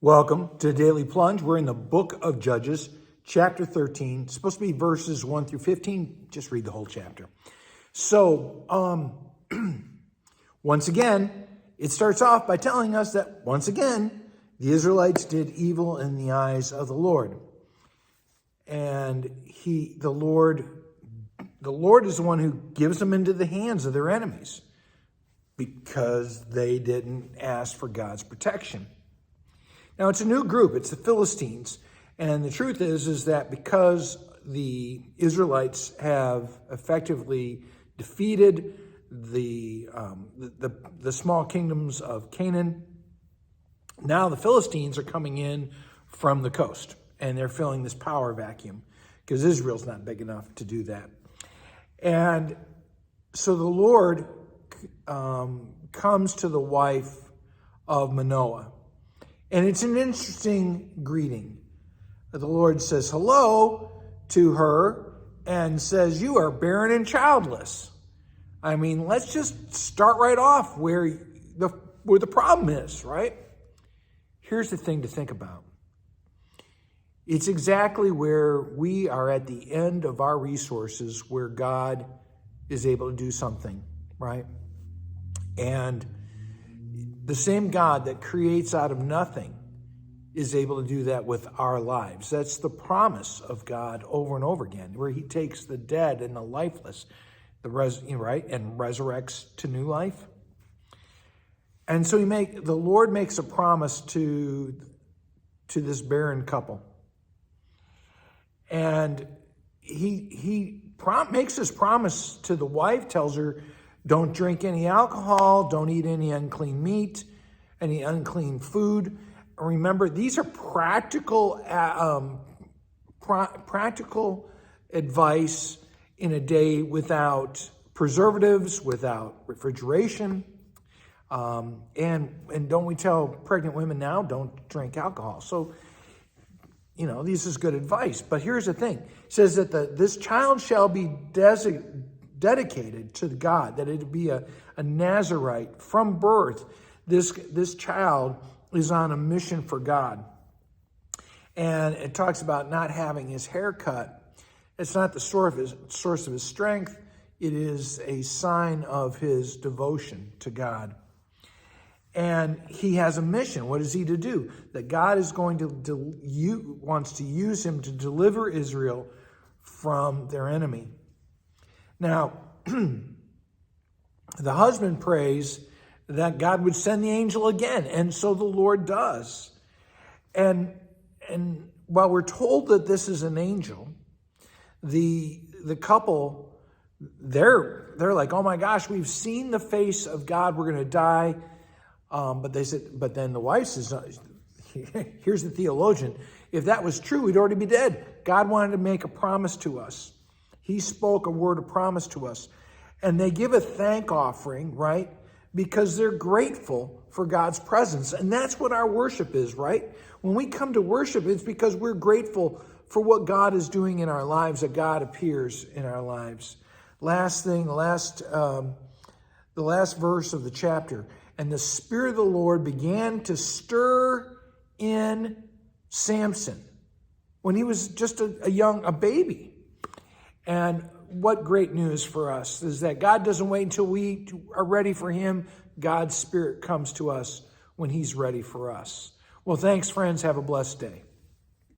Welcome to Daily Plunge. We're in the book of Judges, chapter 13. It's supposed to be verses 1 through 15. Just read the whole chapter. So, once again, it starts off by telling us that, once again, the Israelites did evil in the eyes of the Lord. And the Lord is the one who gives them into the hands of their enemies because they didn't ask for God's protection. Now, it's a new group. It's the Philistines. And the truth is that because the Israelites have effectively defeated the small kingdoms of Canaan, now the Philistines are coming in from the coast. And they're filling this power vacuum because Israel's not big enough to do that. And so the Lord comes to the wife of Manoah. And it's an interesting greeting. The Lord says hello to her and says, "You are barren and childless." I mean, let's just start right off where the problem is, right? Here's the thing to think about. It's exactly where we are at the end of our resources where God is able to do something, right? And the same God that creates out of nothing is able to do that with our lives. That's the promise of God over and over again, where he takes the dead and the lifeless, and resurrects to new life. And so the Lord makes a promise to this barren couple. And he makes this promise to the wife, tells her, don't drink any alcohol, don't eat any unclean meat, any unclean food. Remember, these are practical advice in a day without preservatives, without refrigeration. And don't we tell pregnant women now, don't drink alcohol. So, this is good advice. But here's the thing. It says that this child shall be dedicated to God, that it be a Nazarite from birth. This child is on a mission for God. And it talks about not having his hair cut. It's not the source of his strength. It is a sign of his devotion to God. And he has a mission. What is he to do? That God is going to wants to use him to deliver Israel from their enemy. Now, the husband prays that God would send the angel again, and so the Lord does. And while we're told that this is an angel, the couple, they're like, oh my gosh, we've seen the face of God, we're going to die. But then the wife says, here's the theologian, if that was true, we'd already be dead. God wanted to make a promise to us. He spoke a word of promise to us. And they give a thank offering, right? Because they're grateful for God's presence. And that's what our worship is, right? When we come to worship, it's because we're grateful for what God is doing in our lives, that God appears in our lives. Last thing, the last verse of the chapter. And the Spirit of the Lord began to stir in Samson when he was just a baby. And what great news for us is that God doesn't wait until we are ready for him. God's Spirit comes to us when he's ready for us. Well, thanks, friends. Have a blessed day.